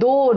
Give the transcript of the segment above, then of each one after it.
2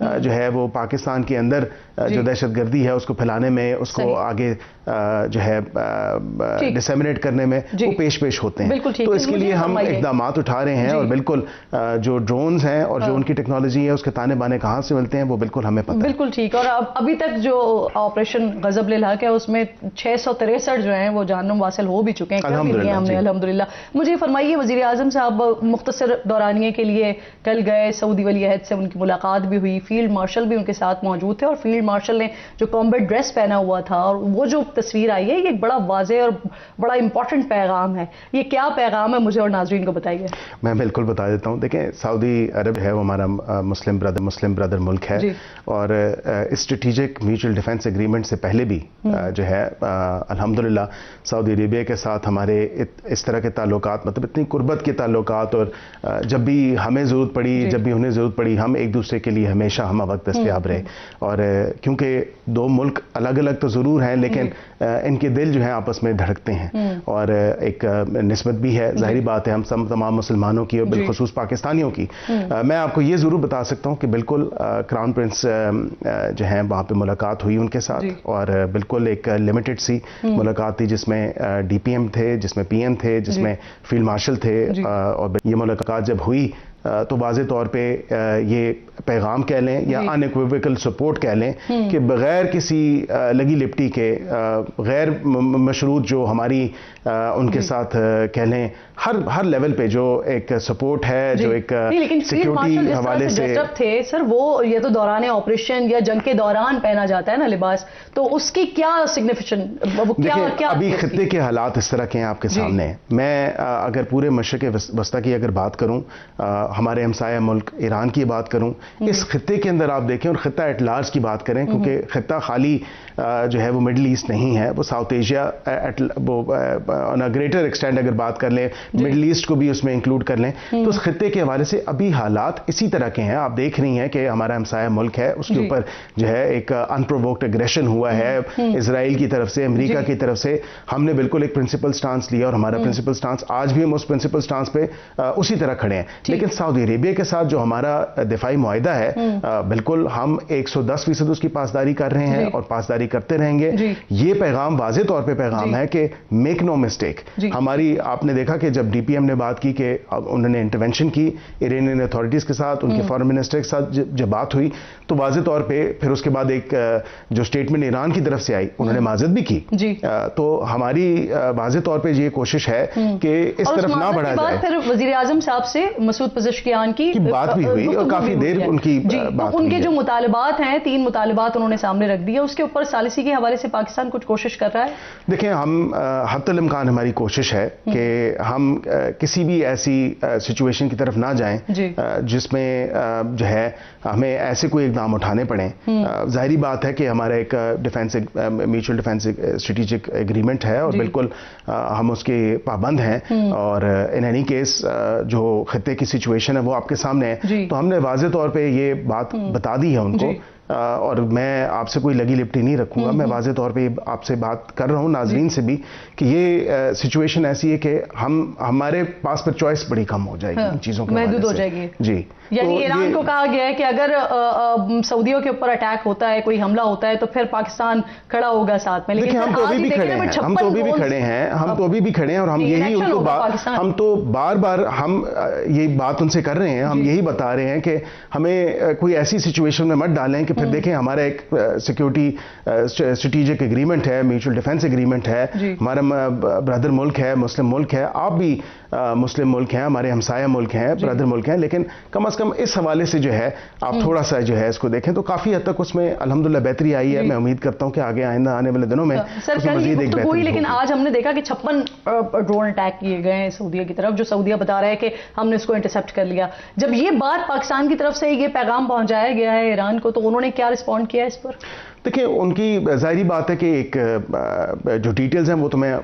جو ہے وہ پاکستان کے اندر جو دہشت گردی ہے اس کو پھیلانے میں، اس کو آگے جو ہے ڈسیمنیٹ کرنے میں وہ پیش ہوتے ہیں. تو اس کے لیے ہم اقدامات اٹھا رہے ہیں، اور بالکل جو ڈرونز ہیں اور جو ان کی ٹیکنالوجی ہے اس کے تانے بانے کہاں سے ملتے ہیں وہ بالکل ہمیں پتہ ہے. بالکل ٹھیک. اور ابھی تک جو آپریشن غضب للحق ہے اس میں 663 جو ہیں وہ جہنم واصل ہو بھی چکے ہیں. الحمدللہ. مجھے فرمائیے وزیر اعظم صاحب مختصر دورانیے کے لیے کل گئے، سعودی ولی عہد سے ان کی ملاقات بھی ہوئی، فیلڈ مارشل بھی ان کے ساتھ موجود تھے، اور فیلڈ مارشل نے جو کامبیٹ ڈریس پہنا ہوا تھا اور وہ جو تصویر آئی ہے یہ ایک بڑا واضح اور بڑا امپورٹنٹ پیغام ہے. یہ کیا پیغام ہے مجھے اور ناظرین کو بتائیے. میں بالکل بتا دیتا ہوں. دیکھیں سعودی عرب ہے وہ ہمارا مسلم برادر ملک ہے، اور اسٹریٹجک میوچل ڈیفنس ایگریمنٹ سے پہلے بھی جو ہے الحمدللہ سعودی عربیہ کے ساتھ ہمارے اس طرح کے تعلقات، مطلب اتنی قربت کے تعلقات، اور جب بھی ہمیں ضرورت پڑی، جب بھی انہیں ضرورت پڑی، ہم ایک دوسرے کے لیے ہمیشہ ہمہ وقت دستیاب رہے. اور کیونکہ دو ملک الگ الگ تو ضرور ہیں لیکن ان کے دل جو ہیں آپس میں دھڑکتے ہیں، اور ایک نسبت بھی ہے. ظاہری بات ہے ہم تمام مسلمانوں کی اور بالخصوص پاکستانیوں کی. میں آپ کو یہ ضرور بتا سکتا ہوں کہ بالکل کراؤن پرنس جو ہیں وہاں پہ ملاقات ہوئی ان کے ساتھ، اور بالکل ایک لمیٹڈ سی ملاقات تھی جس میں ڈی پی ایم تھے، جس میں پی ایم تھے، جس میں فیلڈ مارشل تھے. اور یہ ملاقات جب ہوئی تو واضح طور پہ یہ پیغام کہہ لیں یا ان ایکویویکل سپورٹ کہہ لیں کہ بغیر کسی لگی لپٹی کے، غیر مشروط جو ہماری ان کے ساتھ کہہ لیں ہر لیول پہ جو ایک سپورٹ ہے، جو ایک سیکیورٹی حوالے سے جب تھے سر، وہ یہ تو دوران آپریشن یا جنگ کے دوران پہنا جاتا ہے نا لباس، تو اس کی کیا سگنیفیکشن؟ دیکھیں ابھی خطے کے حالات اس طرح کے ہیں آپ کے سامنے. میں اگر پورے مشرق وسطی کی اگر بات کروں، ہمارے ہمسایہ ملک ایران کی بات کروں، اس خطے کے اندر آپ دیکھیں، اور خطہ ایٹ لارج کی بات کریں، کیونکہ خطہ خالی جو ہے وہ مڈل ایسٹ نہیں ہے، وہ south Asia on a greater extend اگر بات کر لیں، مڈل ایسٹ کو بھی اس میں انکلوڈ کر لیں، تو اس خطے کے حوالے سے ابھی حالات اسی طرح کے ہیں. آپ دیکھ رہی ہیں کہ ہمارا ہمسایہ ملک ہے، اس کے اوپر جو ہے ایک انپرووکڈ اگریشن ہوا ہے اسرائیل کی طرف سے، امریکہ کی طرف سے. ہم نے بالکل ایک پرنسپل سٹانس لیا، اور ہمارا پرنسپل سٹانس آج بھی ہم اس پرنسپل سٹانس پہ اسی طرح کھڑے ہیں. لیکن سعودی عربیہ کے ساتھ جو ہمارا دفاعی معاہدہ ہے، بالکل ہم 110% اس کی پاسداری کر رہے ہیں اور پاسداری کرتے رہیں گے. یہ پیغام واضح طور پہ پیغام ہے کہ میک نو مسٹیک. ہماری آپ نے دیکھا کہ جب ڈی پی ایم نے بات کی کہ انہوں نے انٹرونشن کی ایرانین اتھارٹیز کے ساتھ، ان کے فارن منسٹر کے ساتھ جب بات ہوئی تو واضح طور پہ پھر اس کے بعد ایک جو اسٹیٹمنٹ ایران کی طرف سے آئی، انہوں نے معذرت بھی کی. تو ہماری واضح طور پہ یہ کوشش ہے کہ اس طرف نہ بڑھا جائے. پھر وزیر اعظم صاحب سے مسعود پزشکیان کی بات بھی ہوئی، اور کافی دیر ان کی بات ہوئی. ان کے جو مطالبات ہیں 3 مطالبات انہوں نے سامنے رکھ دیے، اس کے اوپر ثالثی کے حوالے سے پاکستان کچھ کوشش کر رہا ہے. دیکھیں ہم حتی الامکان ہماری کوشش ہے کہ ہم کسی بھی ایسی سچویشن کی طرف نہ جائیں جس میں جو ہے ہمیں ایسے کوئی اقدام اٹھانے پڑیں. ظاہری بات ہے کہ ہمارا ایک defence mutual defence strategic agreement ہے، اور بالکل ہم اس کے پابند ہیں. اور ان اینی کیس جو خطے کی سچویشن ہے وہ آپ کے سامنے ہے، تو ہم نے واضح طور پہ یہ بات بتا دی ہے ان کو. اور میں آپ سے کوئی لگی لپٹی نہیں رکھوں گا. میں واضح طور پہ آپ سے بات کر رہا ہوں، ناظرین سے بھی، کہ یہ سچویشن ایسی ہے کہ ہمارے پاس پر چوائس بڑی کم ہو جائے گی ان چیزوں کے، محدود ہو جائے گی. جی یعنی ایران کو کہا گیا ہے کہ اگر سعودیوں کے اوپر اٹیک ہوتا ہے، کوئی حملہ ہوتا ہے، تو پھر پاکستان کھڑا ہوگا ساتھ میں. لیکن ہم تو ابھی بھی کھڑے ہیں، ہم تو ابھی بھی کھڑے ہیں، ہم تو ابھی بھی کھڑے ہیں. اور ہم یہی ان کو ہم تو بار بار ہم یہ بات ان سے کر رہے ہیں، ہم یہی بتا رہے ہیں کہ ہمیں کوئی ایسی سچویشن میں مت ڈالیں کہ پھر دیکھیں ہمارا ایک سیکیورٹی اسٹریٹجک ایگریمنٹ ہے، میوچل ڈیفنس ایگریمنٹ ہے، ہمارا برادر ملک ہے، مسلم ملک ہے. آپ بھی مسلم ملک ہیں، ہمارے ہمسایہ ملک ہیں، برادر ملک ہیں. لیکن کم از کم اس حوالے سے جو ہے آپ تھوڑا سا جو ہے اس کو دیکھیں تو کافی حد تک اس میں الحمدللہ بہتری آئی ہے. میں امید کرتا ہوں کہ آگے آنے والے دنوں میں مزید ایک بہتری ہوئی. لیکن آج ہم نے دیکھا کہ 56 ڈرون اٹیک کیے گئے ہیں سعودیہ کی طرف، جو سعودیہ بتا رہا ہے کہ ہم نے اس کو انٹرسپٹ کر لیا. جب یہ بات پاکستان کی طرف سے یہ پیغام پہنچایا گیا ہے ایران کو، تو انہوں نے کیا رسپونڈ کیا اس پر؟ دیکھیں ان کی ظاہری بات ہے کہ ایک جو ڈیٹیلز ہیں وہ تو میں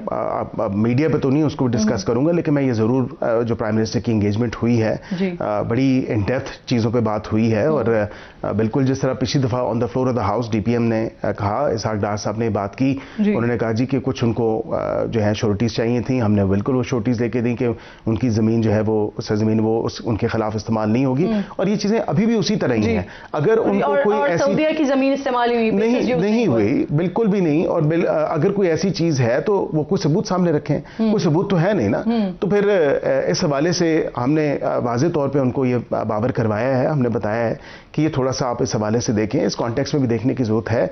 میڈیا پہ تو نہیں اس کو ڈسکس کروں گا، لیکن میں یہ ضرور جو پرائم منسٹر کی انگیجمنٹ ہوئی ہے بڑی ان ڈیپتھ چیزوں پہ بات ہوئی ہے، اور بالکل جس طرح پچھلی دفعہ on the floor of the house D P M نے کہا، اسحاق ڈار صاحب نے بات کی، انہوں نے کہا جی کہ کچھ ان کو جو ہے شورٹیز چاہیے تھیں، ہم نے بالکل وہ شورٹیز لے کے دی کہ ان کی زمین جو ہے وہ سرزمین وہ ان کے خلاف استعمال نہیں ہوگی، اور یہ چیزیں ابھی بھی اسی طرح ہی ہیں۔ اگر ان کو کوئی ایسی سعودیہ کی زمین استعمال نہیں ہوئی، بالکل بھی نہیں، اور اگر کوئی ایسی چیز ہے تو وہ کوئی ثبوت سامنے رکھیں، کوئی ثبوت تو ہے نہیں نا، تو پھر اس حوالے سے ہم نے واضح طور پہ ان کو یہ باور کروایا ہے، ہم نے بتایا ہے کہ یہ تھوڑا سا آپ اس حوالے سے دیکھیں، اس کانٹیکس میں بھی دیکھنے کی ضرورت ہے،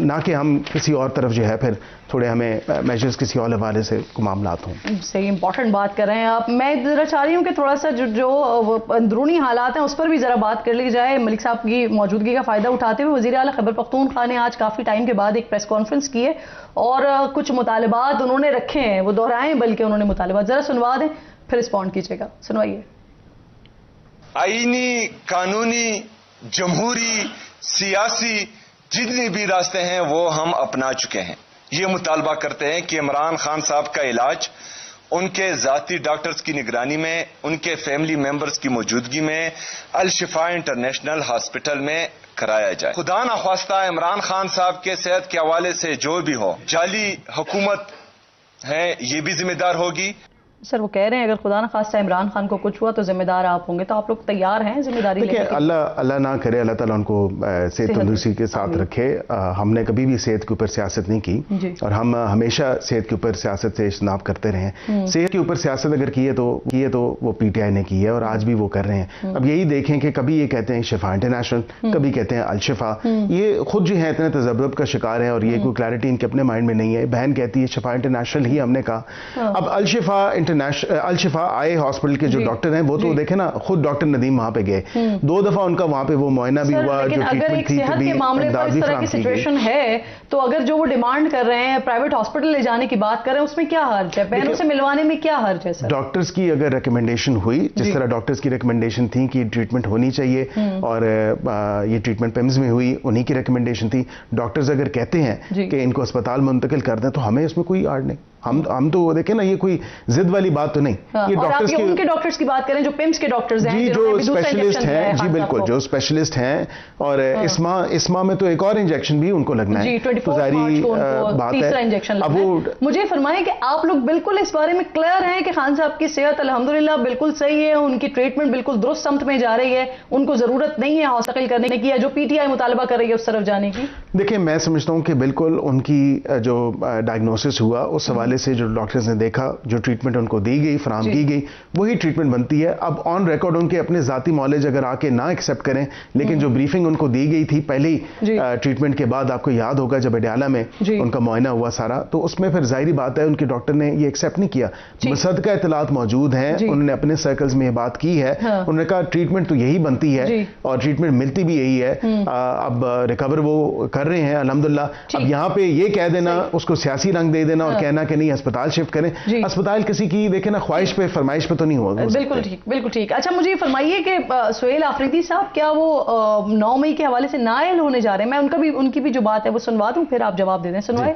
نہ کہ ہم کسی اور طرف جو ہے پھر تھوڑے ہمیں میجرز کسی اور حوالے سے معاملات ہوں۔ صحیح امپورٹنٹ بات کر رہے ہیں آپ۔ میں ذرا چاہ رہی ہوں کہ تھوڑا سا جو اندرونی حالات ہیں اس پر بھی ذرا بات کر لی جائے، ملک صاحب کی موجودگی کا فائدہ اٹھاتے ہوئے وزیر اعلیٰ خیبر پختونخوا نے آج کافی ٹائم کے بعد ایک پریس کانفرنس کی ہے اور کچھ مطالبات انہوں نے رکھے ہیں، وہ دہرائیں بلکہ انہوں نے مطالبات ذرا سنوا دیں پھر رسپونڈ کیجیے گا، سنوائیے۔ آئینی، قانونی، جمہوری، سیاسی جتنے بھی راستے ہیں وہ ہم اپنا چکے ہیں۔ یہ مطالبہ کرتے ہیں کہ عمران خان صاحب کا علاج ان کے ذاتی ڈاکٹرز کی نگرانی میں، ان کے فیملی ممبرز کی موجودگی میں الشفا انٹرنیشنل ہاسپٹل میں کرایا جائے۔ خدا نخواستہ عمران خان صاحب کے صحت کے حوالے سے جو بھی ہو، جعلی حکومت ہے یہ بھی ذمہ دار ہوگی۔ سر وہ کہہ رہے ہیں اگر خدا نخواستہ عمران خان کو کچھ ہوا تو ذمہ دار آپ ہوں گے، تو آپ لوگ تیار ہیں ذمہ داری لینے کے؟ اللہ نہ کرے، اللہ تعالیٰ ان کو صحت تندرستی کے ساتھ رکھے۔ ہم نے کبھی بھی صحت کے اوپر سیاست نہیں کی، اور ہم ہمیشہ صحت کے اوپر سیاست سے اجتناب کرتے رہے ہیں۔ صحت کے اوپر سیاست اگر کی ہے تو وہ پی ٹی آئی نے کی ہے، اور آج بھی وہ کر رہے ہیں۔ اب یہی دیکھیں کہ کبھی یہ کہتے ہیں شفا انٹرنیشنل، کبھی کہتے ہیں الشفا، یہ خود جو ہے اتنے تذبذب کا شکار ہیں، اور یہ کوئی کلیئرٹی ان کے اپنے مائنڈ میں نہیں ہے۔ بہن کہتی ہے شفا انٹرنیشنل ہی، ہم نے کہا اب الشفا انٹرنیشنل آئے ہاسپٹل کے جو ڈاکٹر ہیں وہ تو دیکھیں نا، خود ڈاکٹر ندیم وہاں پہ گئے، 2 دفعہ ان کا وہاں پہ وہ معائنہ بھی ہوا، جو ٹریٹمنٹ تھی صحت کے معاملے پر اس طرح کی سچویشن ہے تو اگر جو وہ ڈیمانڈ کر رہے ہیں پرائیویٹ ہاسپٹل لے جانے کی بات کر رہے ہیں، اس میں کیا حرج ہے؟ بہنوں سے ملوانے میں کیا حرج ہے؟ سر ڈاکٹرز کی اگر ریکمنڈیشن ہوئی، جس طرح ڈاکٹرز کی ریکمنڈیشن تھی کہ ٹریٹمنٹ ہونی چاہیے، اور یہ ٹریٹمنٹ پیمز میں ہوئی، انہی کی ریکمنڈیشن تھی، ڈاکٹرز اگر کہتے ہیں کہ ان کو اسپتال منتقل کر دیں تو ہمیں اس میں کوئی آڑ نہیں۔ ہم تو دیکھیں نا، یہ کوئی ضد والی بات تو نہیں، یہ ان کے ڈاکٹرز کی بات کریں جو پیمز کے ڈاکٹرز ہیں، جی جو اسپیشلسٹ ہیں، جی بالکل جو اسپیشلسٹ ہیں، اور اسما میں تو ایک اور انجیکشن بھی ان کو لگنا ہے، تو ظاہری بات ہے۔ اب وہ مجھے فرمائیں کہ آپ لوگ بالکل اس بارے میں کلیئر ہیں کہ خان صاحب کی صحت الحمدللہ بالکل صحیح ہے، ان کی ٹریٹمنٹ بالکل درست سمت میں جا رہی ہے، ان کو ضرورت نہیں ہے ہاسپٹل کرنے کی، یا جو پی ٹی آئی مطالبہ کر رہی ہے اس طرف جانے کی؟ دیکھیں میں سمجھتا ہوں کہ بالکل ان کی جو ڈائگنوسس ہوا اس حوالے سے جو ڈاکٹرز نے دیکھا، جو ٹریٹمنٹ ان کو دی گئی، فراہم کی گئی، وہی ٹریٹمنٹ بنتی ہے۔ اب آن ریکارڈ ان کے اپنے ذاتی معالج اگر آ کے نہ ایکسیپٹ کریں، لیکن جو بریفنگ ان کو دی گئی تھی پہلی ٹریٹمنٹ کے بعد، آپ کو یاد ہوگا جب اڈیالہ میں ان کا معائنہ ہوا سارا، تو اس میں پھر ظاہری بات ہے ان کے ڈاکٹر نے یہ ایکسیپٹ نہیں کیا۔ مصدقہ اطلاعات موجود ہیں، انہوں نے اپنے سرکلز میں یہ بات کی ہے، انہوں نے کہا ٹریٹمنٹ تو یہی بنتی ہے اور ٹریٹمنٹ ملتی بھی یہی ہے۔ اب ریکور وہ کر رہے ہیں الحمدللہ۔ اب یہاں پہ یہ کہہ دینا، اس کو سیاسی رنگ دے دینا اور کہنا کہ نہیں اسپتال شفٹ کریں، اسپتال کسی کی دیکھیں نا خواہش پہ، فرمائش پہ تو نہیں ہوگا۔ بالکل ٹھیک، بالکل ٹھیک۔ اچھا مجھے یہ فرمائیے کہ سہیل آفریدی صاحب کیا وہ 9 مئی کے حوالے سے نائل ہونے جا رہے ہیں؟ میں ان کی بھی جو بات ہے وہ سنوا دوں، پھر آپ جواب دے دیں، سنوائے۔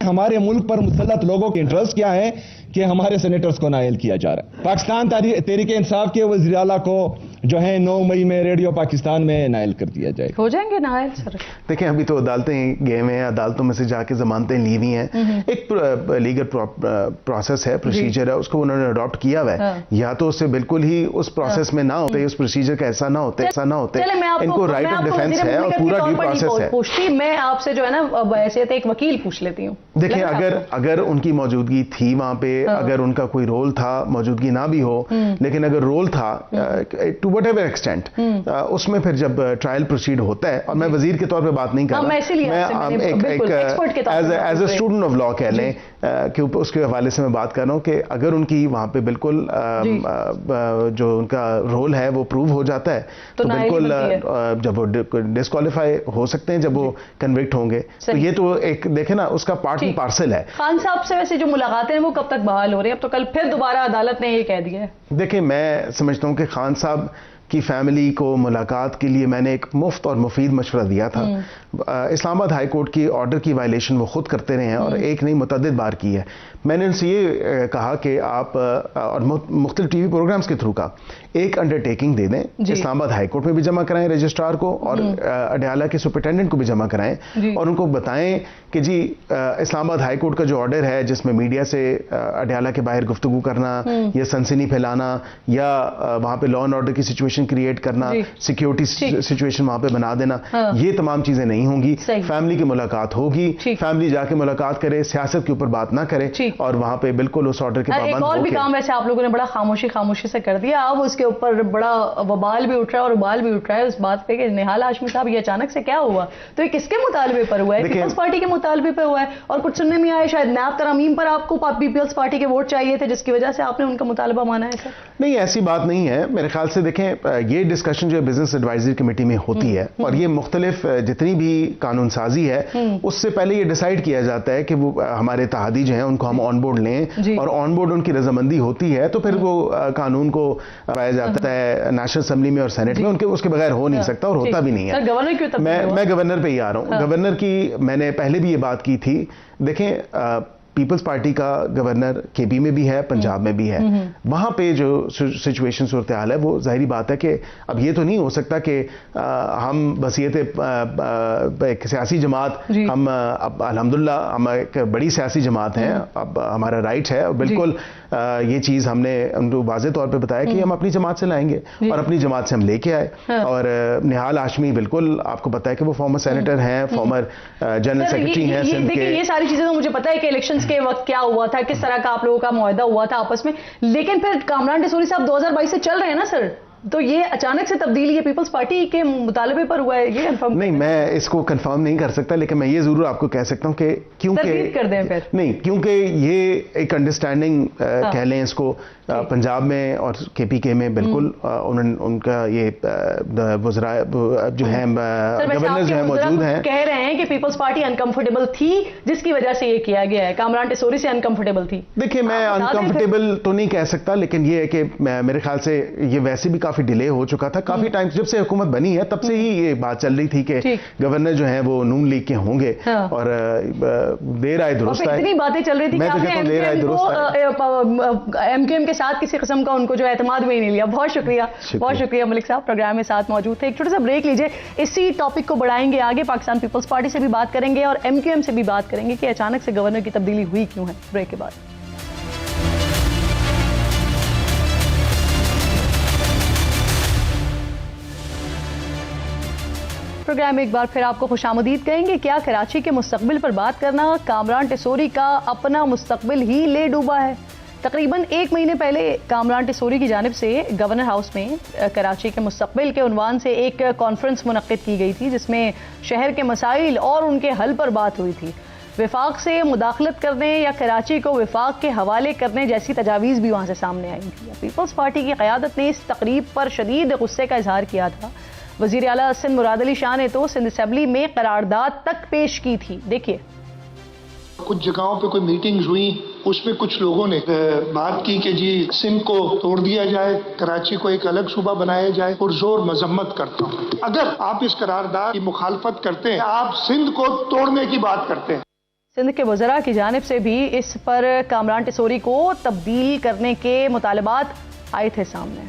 ہمارے ملک پر مسلط لوگوں کے انٹرسٹ کیا ہے کہ ہمارے سینیٹرز کو نائل کیا جا رہا ہے۔ پاکستان تحریک انصاف کے وزیر اعلیٰ کو جو ہے 9 مئی میں ریڈیو پاکستان میں نائل کر دیا جائے۔ ہو جائیں گے نائل سر؟ دیکھیں ابھی تو عدالتیں گئے ہوئے ہیں، عدالتوں میں سے جا کے ضمانتیں لی ہوئی ہیں، ایک لیگل پروسیس ہے، پروسیجر ہے، اس کو انہوں نے اڈاپٹ کیا ہوا ہے۔ یا تو اس سے بالکل ہی اس پروسیس میں نہ ہوتے، اس پروسیجر کا ایسا نہ ہوتے، ان کو رائٹ آف ڈیفینس ہے اور پورا ڈیو پروسیس ہے۔ میں آپ سے جو ہے نا بحیثیت ایک وکیل پوچھ لیتی ہوں، دیکھیں اگر ان کی موجودگی تھی وہاں پہ، اگر ان کا کوئی رول تھا، موجودگی نہ بھی ہو، لیکن اگر رول تھا ٹو وٹ ایور ایکسٹینٹ، اس میں پھر جب ٹرائل پروسیڈ ہوتا ہے، اور میں وزیر کے طور پہ بات نہیں کر رہا، میں as a student of law کہہ لیں کہ اس کے حوالے سے میں بات کر رہا ہوں کہ اگر ان کی وہاں پہ بالکل جو ان کا رول ہے وہ پروو ہو جاتا ہے تو بالکل جب وہ ڈسکوالیفائی ہو سکتے ہیں جب وہ کنوکٹ ہوں گے۔ تو یہ تو ایک دیکھیں نا اس کا پارٹ اینڈ پارسل ہے۔ خان صاحب سے ویسے جو ملاقاتیں ہیں وہ کب تک بحال ہو رہی ہیں؟ اب تو کل پھر دوبارہ عدالت نے یہ کہہ دیا ہے۔ دیکھیں میں سمجھتا ہوں کہ خان صاحب کی فیملی کو ملاقات کے لیے میں نے ایک مفت اور مفید مشورہ دیا تھا. اسلام آباد ہائی کورٹ کی آرڈر کی وائلیشن وہ خود کرتے رہے ہیں اور ایک نہیں متعدد بار کی ہے. میں نے ان سے یہ کہا کہ آپ اور مختلف ٹی وی پروگرامز کے تھرو کا ایک انڈرٹیکنگ دے دیں, اسلام آباد ہائی کورٹ میں بھی جمع کرائیں رجسٹرار کو اور اڈیالہ کے سپرنٹینڈنٹ کو بھی جمع کرائیں اور ان کو بتائیں کہ جی اسلام آباد ہائی کورٹ کا جو آرڈر ہے جس میں میڈیا سے اڈیالہ کے باہر گفتگو کرنا یا سنسنی پھیلانا یا وہاں پہ لا اینڈ آرڈر کی سچویشن کریٹ کرنا, سیکیورٹی سچویشن وہاں پہ بنا دینا, یہ تمام چیزیں نہیں ہوں گی. فیملی کی ملاقات ہوگی, فیملی جا کے ملاقات کرے, سیاست کے اوپر بات نہ کرے اور وہاں پہ بالکل اس آرڈر کے پابند ہو کے. ایک اور بھی کام ویسے آپ لوگوں نے بڑا خاموشی سے کر دیا, اب اس کے اوپر بڑا وبال بھی اٹھ رہا ہے اور ابال بھی اٹھ رہا ہے اس بات پہ کہ نہال ہاشمی صاحب یہ اچانک سے کیا ہوا. تو یہ کس کے مطالبے پر ہوا ہے؟ پیپلز پارٹی کے مطالبے پہ ہوا ہے اور کچھ سننے میں آیا شاید نیب ترامیم پر آپ کو پیپلز پارٹی کے ووٹ چاہیے تھے جس کی وجہ سے آپ نے ان کا مطالبہ مانا ہے. سر نہیں, ایسی بات نہیں ہے میرے خیال سے. دیکھیں یہ ڈسکشن جو بزنس ایڈوائزری کمیٹی میں ہوتی ہے اور یہ مختلف جتنی بھی قانون سازی ہے اس سے پہلے یہ ڈیسائیڈ کیا جاتا ہے کہ وہ ہمارے اتحادی جو ہیں ان کو ہم آن بورڈ لیں اور آن بورڈ ان کی رضامندی ہوتی ہے تو پھر وہ قانون کو پایا جاتا ہے نیشنل اسمبلی میں اور سینٹ میں. اس کے بغیر ہو نہیں سکتا اور ہوتا بھی نہیں ہے. میں گورنر پہ ہی آ رہا ہوں. گورنر کی میں نے پہلے بھی یہ بات کی تھی. دیکھیں پیپلز پارٹی کا گورنر کے پی میں بھی ہے, پنجاب میں بھی ہے. وہاں پہ جو سچویشن صورتحال ہے وہ ظاہری بات ہے کہ اب یہ تو نہیں ہو سکتا کہ ہم بصیت ایک سیاسی جماعت ہم اب الحمدللہ ہم ایک بڑی سیاسی جماعت ہیں, اب ہمارا رائٹ ہے اور بالکل یہ چیز ہم نے ان کو واضح طور پہ بتایا کہ ہم اپنی جماعت سے لائیں گے اور اپنی جماعت سے ہم لے کے آئے. اور نہال ہاشمی بالکل آپ کو پتا ہے کہ وہ فارمر سینیٹر ہیں, فارمر جنرل سیکرٹری ہیں سندھ کے. یہ ساری چیزیں تو مجھے پتا ہے کہ الیکشن کے وقت کیا ہوا تھا, کس طرح کا آپ لوگوں کا معاہدہ ہوا تھا آپس میں, لیکن پھر کامران ٹیسوری صاحب 2022 سے چل رہے ہیں نا سر, تو یہ اچانک سے تبدیلی یہ پیپلز پارٹی کے مطالبے پر ہوا ہے, یہ کنفرم نہیں, میں اس کو کنفرم نہیں کر سکتا لیکن میں یہ ضرور آپ کو کہہ سکتا ہوں کہ کیونکہ کر دیں پھر نہیں کیونکہ یہ ایک انڈرسٹینڈنگ کہہ لیں اس کو پنجاب میں اور کے پی کے میں بالکل ان کا یہ وزراء جو ہیں گورنر جو ہیں موجود ہیں کہہ رہے ہیں کہ پیپلز پارٹی انکمفرٹیبل تھی جس کی وجہ سے یہ کیا گیا ہے, کامران ٹیسوری سے انکمفرٹیبل تھی. دیکھیں میں انکمفرٹیبل تو نہیں کہہ سکتا لیکن یہ ہے کہ میرے خیال سے یہ ویسے بھی کافی ڈیلے ہو چکا تھا کافی ٹائم جب سے حکومت بنی ہے تب سے ہی یہ بات چل رہی تھی کہ گورنر جو ہیں وہ نون لیگ کے ہوں گے اور دیر آئے درست آئے. اتنی باتیں چل رہی تھی ایم کیو ایم کے ساتھ کسی قسم کا ان کو جو اعتماد میں ہی نہیں لیا. بہت شکریہ ملک صاحب, پروگرام میں ساتھ موجود تھے. ایک چھوٹا سا بریک لیجئے, اسی ٹاپک کو بڑھائیں گے آگے. پاکستان پیپلز پارٹی سے بھی بات کریں گے اور ایم کیو ایم سے بھی بات کریں گے کہ اچانک سے گورنر کی تبدیلی ہوئی کیوں ہے. بریک کے بعد پروگرام میں ایک بار پھر آپ کو خوش آمدید کہیں گے. کیا کراچی کے مستقبل پر بات کرنا کامران ٹیسوری کا اپنا مستقبل ہی لے ڈوبا ہے؟ تقریباً 1 مہینے پہلے کامران ٹیسوری کی جانب سے گورنر ہاؤس میں کراچی کے مستقبل کے عنوان سے ایک کانفرنس منعقد کی گئی تھی جس میں شہر کے مسائل اور ان کے حل پر بات ہوئی تھی. وفاق سے مداخلت کرنے یا کراچی کو وفاق کے حوالے کرنے جیسی تجاویز بھی وہاں سے سامنے آئی تھی. پیپلز پارٹی کی قیادت نے اس تقریب پر شدید غصے کا اظہار کیا تھا. وزیر اعلیٰ سندھ مراد علی شاہ نے تو سندھ اسمبلی میں قرارداد تک پیش کی تھی. دیکھیے کچھ جگہوں پہ کوئی میٹنگز ہوئی, اس میں کچھ لوگوں نے بات کی کہ جی سندھ کو توڑ دیا جائے, کراچی کو ایک الگ صوبہ بنایا جائے, اور زور مذمت کرتا ہوں. اگر آپ اس قرارداد کی مخالفت کرتے ہیں, آپ سندھ کو توڑنے کی بات کرتے ہیں. سندھ کے وزراء کی جانب سے بھی اس پر کامران ٹیسوری کو تبدیل کرنے کے مطالبات آئے تھے سامنے.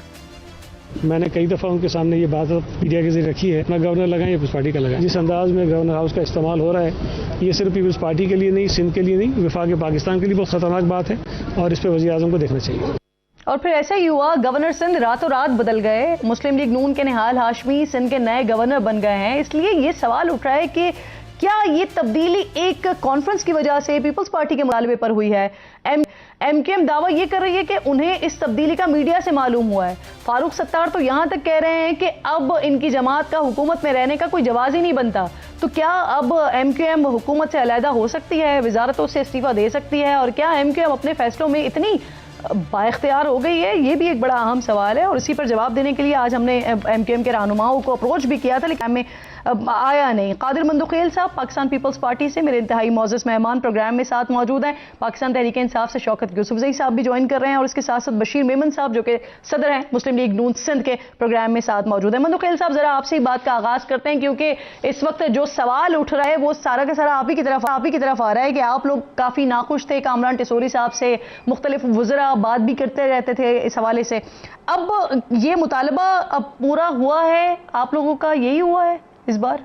میں نے کئی دفعہ ان کے سامنے یہ بات میڈیا کے ذریعے رکھی ہے, اپنا گورنر لگائیں یا پیپلز پارٹی کا لگائیں. جس انداز میں گورنر ہاؤس کا استعمال ہو رہا ہے یہ صرف پیپلز پارٹی کے لیے نہیں, سندھ کے لیے نہیں, وفاق پاکستان کے لیے بہت خطرناک بات ہے اور اس پہ وزیر اعظم کو دیکھنا چاہیے. اور پھر ایسا ہی ہوا, گورنر سندھ راتوں رات بدل گئے. مسلم لیگ نون کے نہال ہاشمی سندھ کے نئے گورنر بن گئے ہیں. اس لیے یہ سوال اٹھ رہا ہے کہ کیا یہ تبدیلی ایک کانفرنس کی وجہ سے پیپلز پارٹی کے مطالبے پر ہوئی ہے؟ ایم کیو ایم دعویٰ یہ کر رہی ہے کہ انہیں اس تبدیلی کا میڈیا سے معلوم ہوا ہے. فاروق ستار تو یہاں تک کہہ رہے ہیں کہ اب ان کی جماعت کا حکومت میں رہنے کا کوئی جواز ہی نہیں بنتا. تو کیا اب ایم کیو ایم حکومت سے علیحدہ ہو سکتی ہے, وزارتوں سے استعفیٰ دے سکتی ہے, اور کیا ایم کیو ایم اپنے فیصلوں میں اتنی با اختیار ہو گئی ہے؟ یہ بھی ایک بڑا اہم سوال ہے اور اسی پر جواب دینے کے لیے آج ہم نے ایم کیو ایم کے رہنماؤں کو اپروچ بھی کیا تھا, لیکن میں آیا نہیں. قادر مندوخیل صاحب پاکستان پیپلز پارٹی سے میرے انتہائی معزز مہمان پروگرام میں ساتھ موجود ہیں. پاکستان تحریک انصاف سے شوکت یوسفزئی صاحب بھی جوائن کر رہے ہیں اور اس کے ساتھ ساتھ بشیر میمن صاحب جو کہ صدر ہیں مسلم لیگ نون سندھ کے پروگرام میں ساتھ موجود ہیں. مندوخیل صاحب ذرا آپ سے بات کا آغاز کرتے ہیں کیونکہ اس وقت جو سوال اٹھ رہا ہے وہ سارا کا سارا آپ ہی کی طرف آ رہا ہے کہ آپ لوگ کافی ناخوش تھے کامران ٹیسوری صاحب سے, مختلف وزراء بات بھی کرتے رہتے تھے اس حوالے سے. اب یہ مطالبہ اب پورا ہوا ہے, آپ لوگوں کا یہی ہوا ہے اس بار؟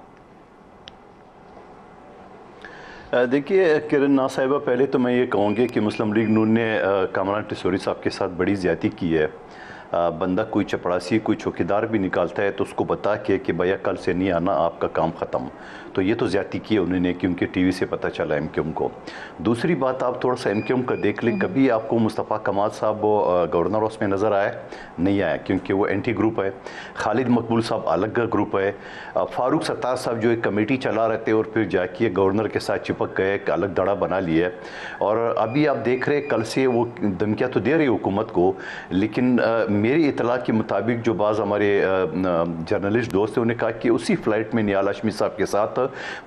دیکھیے کرن نا صاحبہ, پہلے تو میں یہ کہوں گی کہ مسلم لیگ نون نے کامران ٹیسوری صاحب کے ساتھ بڑی زیادتی کی ہے. بندہ کوئی چپڑاسی کوئی چوکیدار بھی نکالتا ہے تو اس کو بتا کے کہ بھیا کل سے نہیں آنا, آپ کا کام ختم. تو یہ تو زیادتی کی ہے انہوں نے, کیونکہ ٹی وی سے پتہ چلا ایم کیو ایم کو. دوسری بات, آپ تھوڑا سا ایم کیو ایم کا دیکھ لیں, کبھی آپ کو مصطفیٰ کمال صاحب گورنر ہاؤس میں نظر آیا؟ نہیں آیا, کیونکہ وہ اینٹی گروپ ہے. خالد مقبول صاحب الگ گروپ ہے. فاروق ستار صاحب جو ایک کمیٹی چلا رہے تھے اور پھر جا کے گورنر کے ساتھ چپک گئے, ایک الگ دڑا بنا لیا ہے. اور ابھی آپ دیکھ رہے کل سے وہ دھمکیاں تو دے رہی حکومت کو, لیکن میری اطلاع کے مطابق جو بعض ہمارے جرنلسٹ دوست ہیں انہوں نے کہا کہ اسی فلائٹ میں نیال ہاشمی صاحب کے ساتھ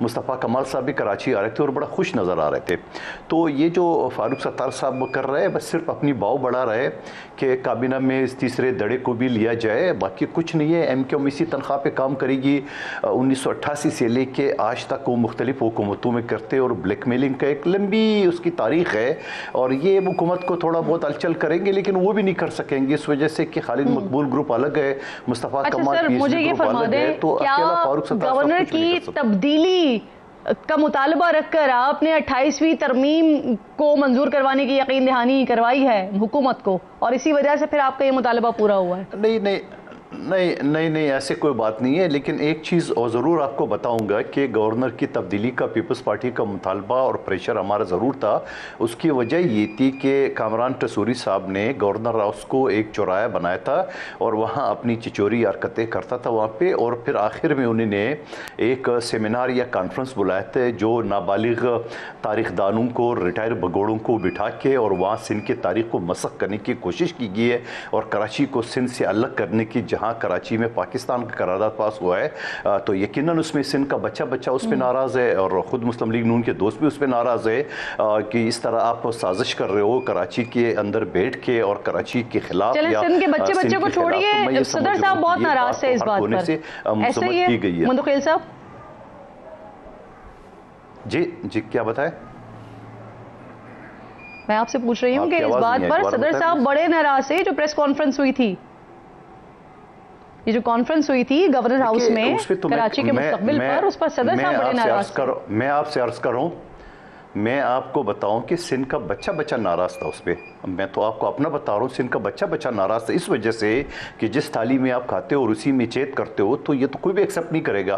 مصطفیٰ کمال صاحب بھی کراچی آ رہے تھے اور بڑا خوش نظر آ رہے تھے. تو یہ جو فاروق ستار صاحب کر رہے ہیں بس صرف اپنی باؤ بڑھا رہے کہ کابینہ میں اس تیسرے دڑے کو بھی لیا جائے, باقی کچھ نہیں ہے. ایم کیو ایم اسی تنخواہ پہ کام کرے گی. 1988 سے لے کے آج تک وہ مختلف حکومتوں میں کرتے اور بلیک میلنگ کا ایک لمبی اس کی تاریخ ہے, اور یہ حکومت کو تھوڑا بہت ہلچل کریں گے لیکن وہ بھی نہیں کر سکیں گے اس وجہ سے کہ خالد مقبول گروپ الگ ہے, مصطفیٰ کمال مجھے یہ فرما دیں, کیا گورنر کی تبدیلی کا مطالبہ رکھ کر آپ نے 28ویں ترمیم کو منظور کروانے کی یقین دہانی کروائی ہے حکومت کو, اور اسی وجہ سے پھر آپ کا یہ مطالبہ پورا ہوا ہے؟ نہیں ایسے کوئی بات نہیں ہے. لیکن ایک چیز اور ضرور آپ کو بتاؤں گا کہ گورنر کی تبدیلی کا پیپلز پارٹی کا مطالبہ اور پریشر ہمارا ضرور تھا. اس کی وجہ یہ تھی کہ کامران ٹیسوری صاحب نے گورنر ہاؤس کو ایک چورایا بنایا تھا اور وہاں اپنی چچوری حرکتیں کرتا تھا وہاں پہ, اور پھر آخر میں انہوں نے ایک سیمینار یا کانفرنس بلایا تھا جو نابالغ تاریخ دانوں کو, ریٹائر بگوڑوں کو بٹھا کے اور وہاں سندھ کی تاریخ کو مسخ کرنے کی کوشش کی گئی ہے اور کراچی کو سندھ سے الگ کرنے کی. جہاں کراچی میں پاکستان کا قرارداد پاس ہوا ہے تو یقیناً اس میں سندھ کا بچہ اس پہ ناراض ہے, اور خود مسلم لیگ نون کے دوست بھی اس پہ ناراض ہے کہ اس طرح آپ سازش کر رہے ہو کراچی کے اندر بیٹھ کے اور کراچی کے خلاف. چلیں سندھ کے بچے کو چھوڑیے, صدر صاحب بہت ناراض تھے اس بات پر, ایسا ہی ہے مندوخیل صاحب؟ جی کیا بتائیں؟ میں آپ سے پوچھ رہی ہوں کہ اس بات پر صدر صاحب بڑے ناراض تھے. جو پریس کانفرنس ہوئی تھی, یہ جو کانفرنس ہوئی تھی گورنر ہاؤس میں کراچی کے مستقبل پر, اس پر صدر صاحب بڑے ناراض تھے. میں آپ سے عرض کروں, میں آپ کو بتاؤں کہ سندھ کا بچہ ناراض تھا اس پہ. میں تو آپ کو اپنا بتا رہا ہوں, سندھ کا بچہ ناراض تھا اس وجہ سے کہ جس تعلیم میں آپ کھاتے ہو اور اسی میں چیت کرتے ہو تو یہ تو کوئی بھی ایکسیپٹ نہیں کرے گا.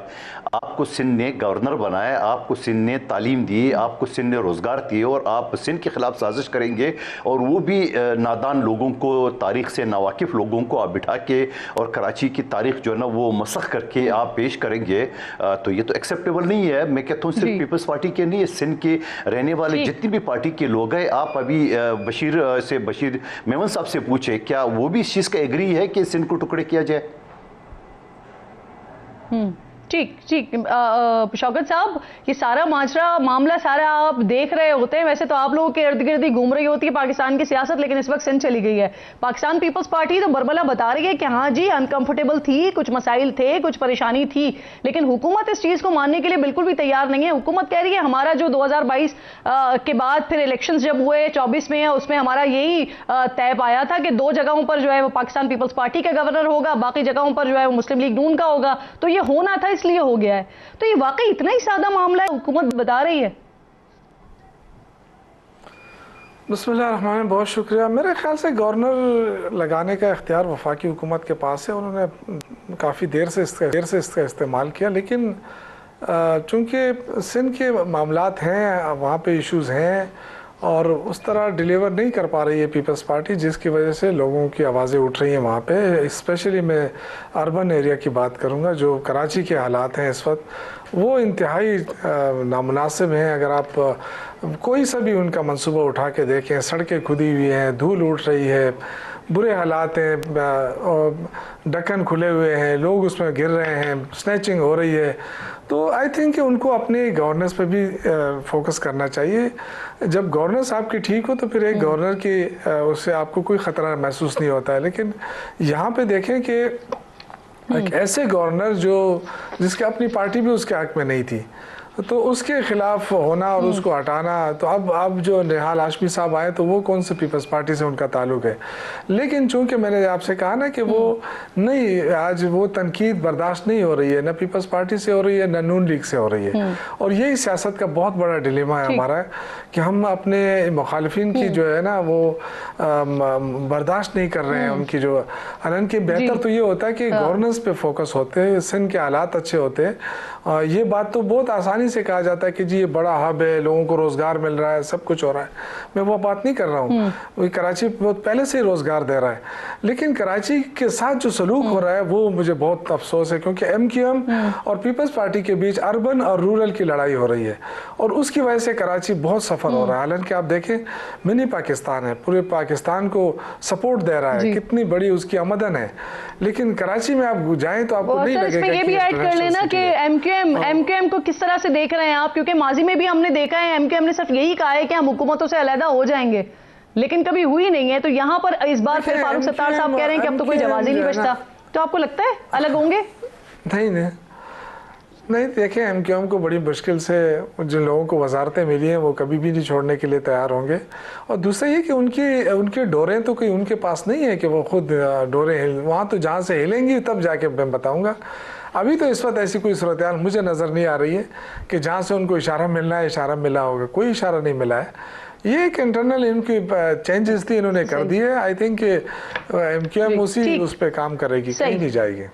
آپ کو سندھ نے گورنر بنایا, آپ کو سندھ نے تعلیم دی, آپ کو سندھ نے روزگار دیے, اور آپ سندھ کے خلاف سازش کریں گے اور وہ بھی نادان لوگوں کو, تاریخ سے ناواقف لوگوں کو آپ بٹھا کے اور کراچی کی تاریخ جو ہے نا وہ مسخ کر کے آپ پیش کریں گے, تو یہ تو ایکسیپٹیبل نہیں ہے. میں کہتا ہوں صرف پیپلز پارٹی کے نہیں, سندھ کے رہنے والے جتنی بھی پارٹی کے لوگ ہیں, آپ ابھی بشیر میمن صاحب سے پوچھے کیا وہ بھی اس چیز کا ایگری ہے کہ سندھ کو ٹکڑے کیا جائے؟ ٹھیک شوکت صاحب, یہ سارا معاملہ سارا آپ دیکھ رہے ہوتے ہیں. ویسے تو آپ لوگوں کے ارد گرد ہی گھوم رہی ہوتی ہے پاکستان کی سیاست, لیکن اس وقت سندھ چلی گئی ہے. پاکستان پیپلز پارٹی تو بربلا بتا رہی ہے کہ ہاں جی انکمفرٹیبل تھی, کچھ مسائل تھے, کچھ پریشانی تھی, لیکن حکومت اس چیز کو ماننے کے لیے بالکل بھی تیار نہیں ہے. حکومت کہہ رہی ہے ہمارا جو 2022 کے بعد پھر الیکشنز جب ہوئے 24 میں, اس میں ہمارا یہی طے پایا تھا کہ 2 جگہوں پر جو ہے وہ پاکستان پیپلز پارٹی کا گورنر ہوگا, باقی جگہوں پر جو ہے وہ مسلم لیگ نون کا ہوگا. تو یہ ہونا تھا, اس لیے ہو گیا ہے. تو یہ واقعی اتنا ہی سادہ معاملہ ہے حکومت بتا رہی ہے؟ بسم اللہ الرحمن الرحیم, بہت شکریہ. میرے خیال سے گورنر لگانے کا اختیار وفاقی حکومت کے پاس ہے. انہوں نے کافی دیر سے اس کا استعمال کیا, لیکن چونکہ سندھ کے معاملات ہیں, وہاں پہ ایشوز ہیں اور اس طرح ڈیلیور نہیں کر پا رہی ہے پیپلز پارٹی, جس کی وجہ سے لوگوں کی آوازیں اٹھ رہی ہیں وہاں پہ. اسپیشلی میں اربن ایریا کی بات کروں گا. جو کراچی کے حالات ہیں اس وقت وہ انتہائی نامناسب ہیں. اگر آپ کوئی سا بھی ان کا منصوبہ اٹھا کے دیکھیں, سڑکیں کھدی ہوئی ہیں, دھول اٹھ رہی ہے, برے حالات ہیں، اور ڈکن کھلے ہوئے ہیں، لوگ اس میں گر رہے ہیں، سنیچنگ ہو رہی ہے. تو آئی تھنک کہ ان کو اپنی گورننس پہ بھی فوکس کرنا چاہیے. جب گورننس آپ کی ٹھیک ہو تو پھر ایک گورنر کی اس سے آپ کو کوئی خطرہ محسوس نہیں ہوتا ہے. لیکن یہاں پہ دیکھیں کہ ایک ایسے گورنر جس کی اپنی پارٹی بھی اس کے حق میں نہیں تھی، تو اس کے خلاف ہونا اور اس کو ہٹانا. تو اب جو نہال ہاشمی صاحب آئے تو وہ کون سے پیپلز پارٹی سے ان کا تعلق ہے. لیکن چونکہ میں نے آپ سے کہا نا کہ وہ نہیں، آج وہ تنقید برداشت نہیں ہو رہی ہے، نہ پیپلز پارٹی سے ہو رہی ہے نہ نون لیگ سے ہو رہی ہے. اور یہی سیاست کا بہت بڑا ڈیلیما ہے ہمارا، کہ ہم اپنے مخالفین کی جو ہے نا وہ برداشت نہیں کر رہے ہیں ان کی جو. حالانکہ بہتر تو یہ ہوتا ہے کہ گورننس پہ فوکس ہوتے ہیں، سندھ کے حالات اچھے ہوتے ہیں. یہ بات تو بہت آسانی سے کہا جاتا ہے کہ جی یہ بڑا ہب ہے، لوگوں کو روزگار مل رہا ہے، سب کچھ ہو رہا ہے. میں وہ بات نہیں کر رہا ہوں. کراچی بہت پہلے سے ہی روزگار دے رہا ہے، لیکن کراچی کے ساتھ جو سلوک ہو رہا ہے وہ مجھے بہت افسوس ہے، کیونکہ ایم کیو ایم اور پیپلز پارٹی کے بیچ اربن اور رورل کی لڑائی ہو رہی ہے، اور اس کی وجہ سے کراچی بہت سفر ہو رہا ہے. حالانکہ آپ دیکھیں منی پاکستان ہے، پورے پاکستان کو سپورٹ دے رہا ہے، کتنی بڑی اس کی آمدن ہے. لیکن کراچی میں آپ جائیں تو آپ کو نہیں لگے گا. یہ بھی ایڈ کر لینا کہ ایم کیو ایم کو کس طرح سے دیکھ رہے ہیں آپ، کیونکہ ماضی میں بھی ہم نے دیکھا ہے ایم کیو ایم نے صرف یہی کہا ہے کہ ہم حکومتوں سے علیحدہ ہو جائیں گے، لیکن کبھی ہوئی نہیں ہے. تو یہاں پر اس بار پھر فاروق ستار صاحب کہہ رہے ہیں کہ اب تو کوئی جواز ہی نہیں بچتا. تو آپ کو لگتا ہے الگ ہوں گے؟ نہیں دیکھیں، ایم کیو ایم کو بڑی مشکل سے جن لوگوں کو وزارتیں ملی ہیں وہ کبھی بھی نہیں چھوڑنے کے لیے تیار ہوں گے. اور دوسرا یہ کہ ان کے ڈوریں تو کوئی ان کے پاس نہیں ہے کہ وہ خود ڈوریں وہاں تو جہاں سے ہلیں گی تب جا کے میں بتاؤں گا. ابھی تو اس وقت ایسی کوئی صورتحال مجھے نظر نہیں آ رہی ہے کہ جہاں سے ان کو اشارہ ملنا ہے اشارہ ملا ہوگا. کوئی اشارہ نہیں ملا ہے. یہ ایک انٹرنل ان کی چینجز تھی، انہوں نے کر دی ہے. آئی تھنک کہ ایم کیو ایم اسی اس پہ کام کرے گی، کہیں نہیں جائے گی.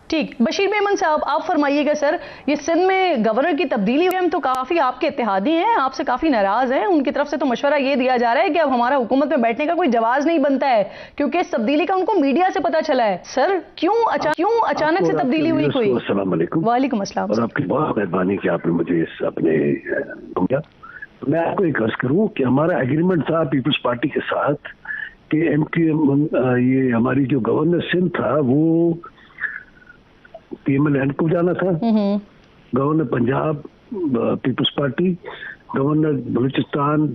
ٹھیک. بشیر میمن صاحب آپ فرمائیے گا. سر یہ سندھ میں گورنر کی تبدیلی ہم تو کافی آپ کے اتحادی ہیں، آپ سے کافی ناراض ہیں. ان کی طرف سے تو مشورہ یہ دیا جا رہا ہے کہ اب ہمارا حکومت میں بیٹھنے کا کوئی جواز نہیں بنتا ہے، کیونکہ اس تبدیلی کا ان کو میڈیا سے پتا چلا ہے. سر کیوں اچانک سے تبدیلی ہوئی کوئی؟ السلام علیکم. وعلیکم السلام. اور آپ کی بہت مہربانی کہ آپ نے مجھے اپنے میں آپ کو ایک عرض کروں کہ ہمارا ایگریمنٹ تھا پیپلز پارٹی کے ساتھ کہ ایم کیو ایم یہ ہماری جو گورنر سندھ تھا وہ پی ایم ایل این کو جانا تھا، governor Punjab Peoples Party, governor Balochistan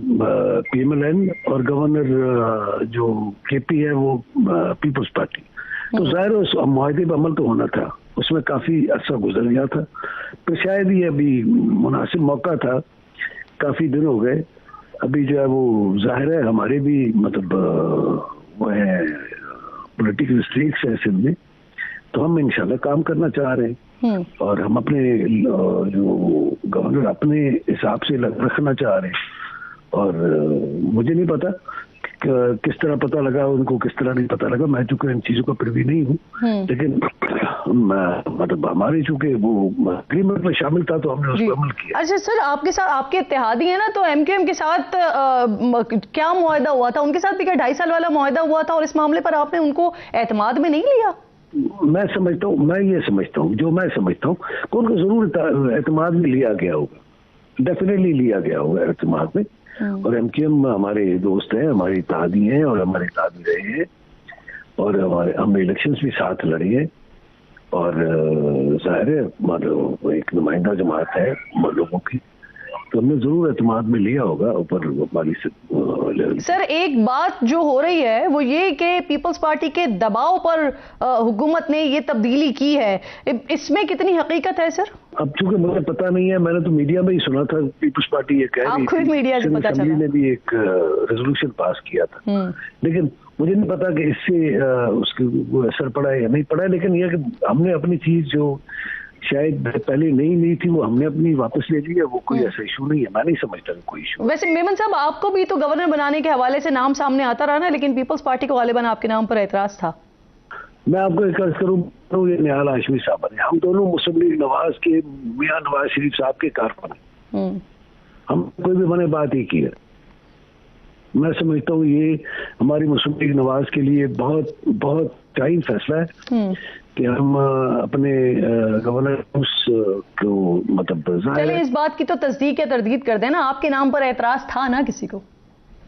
P M L N, اور گورنر جو کے پی ہے وہ پیپلز پارٹی. تو ظاہر اس معاہدے پر عمل تو ہونا تھا. اس میں کافی عرصہ گزر گیا تھا، تو شاید یہ ابھی مناسب موقع تھا. کافی دن ہو گئے. ابھی جو ہے وہ ظاہر ہے ہمارے بھی مطلب وہ ہے پولیٹیکل اسٹیکس ہے سندھ میں، تو ہم انشاءاللہ کام کرنا چاہ رہے ہیں اور ہم اپنے جو گورنر اپنے حساب سے رکھنا چاہ رہے ہیں. اور مجھے نہیں پتا کس طرح پتا لگا، ان کو کس طرح نہیں پتا لگا. میں چونکہ ان چیزوں کا پروی نہیں ہوں، لیکن مطلب ہمارے چونکہ وہ اگریمنٹ میں شامل تھا تو ہم نے اس پر عمل کیا. اچھا سر، آپ کے ساتھ آپ کے اتحادی ہیں نا، تو ایم کیو ایم کے ساتھ کیا معاہدہ ہوا تھا؟ ان کے ساتھ بھی کیا 2.5 سال والا معاہدہ ہوا تھا، اور اس معاملے پر آپ نے ان کو اعتماد میں نہیں لیا؟ میں سمجھتا ہوں، میں یہ سمجھتا ہوں، جو میں سمجھتا ہوں کہ ان کو ضرور اعتماد میں لیا گیا ہوگا، ڈیفینیٹلی لیا گیا ہوگا اعتماد میں. اور ایم کیو ایم ہمارے دوست ہیں، ہمارے اتحادی ہیں اور ہمارے اتحادی رہے ہیں، اور ہم الیکشنز بھی ساتھ لڑے ہیں. اور ظاہر ہے مطلب ایک نمائندہ جماعت ہے لوگوں کی، تو ہم نے ضرور اعتماد میں لیا ہوگا اوپر ہماری. سر ایک بات جو ہو رہی ہے وہ یہ کہ پیپلز پارٹی کے دباؤ پر حکومت نے یہ تبدیلی کی ہے، اس میں کتنی حقیقت ہے سر؟ اب چونکہ مجھے پتا نہیں ہے، میں نے تو میڈیا میں ہی سنا تھا پیپلز پارٹی یہ کہہ رہی تھی، میڈیا سے پتا چلا، نے بھی ایک ریزولوشن پاس کیا تھا. لیکن مجھے نہیں پتا کہ اس سے اس کی اثر پڑا ہے یا نہیں پڑا ہے. لیکن یہ کہ ہم نے اپنی چیز جو شاید پہلے نہیں تھی وہ ہم نے اپنی واپس لے لی ہے، وہ کوئی ایسا ایشو نہیں ہے. میں نہیں سمجھتا کہ کوئی ایشو. ویسے میمن صاحب آپ کو بھی تو گورنر بنانے کے حوالے سے نام سامنے آتا رہا نا، لیکن پیپلز پارٹی کو غالباً آپ کے نام پر اعتراض تھا. میں آپ کو ایک عرض کروں، یہ نہال ہاشمی صاحب ہیں، ہم دونوں مسلم لیگ نواز کے میاں نواز شریف صاحب کے کارکن ہیں. ہم کوئی بھی بنے بات ہی کی ہے. میں سمجھتا ہوں یہ ہماری مسلم لیگ نواز کے لیے بہت بہت ٹائم فیصلہ ہے کہ ہم اپنے گورنر کو مطلب چلے اس بات کی تو تصدیق یا تردید کر دینا، آپ کے نام پر اعتراض تھا نا کسی کو؟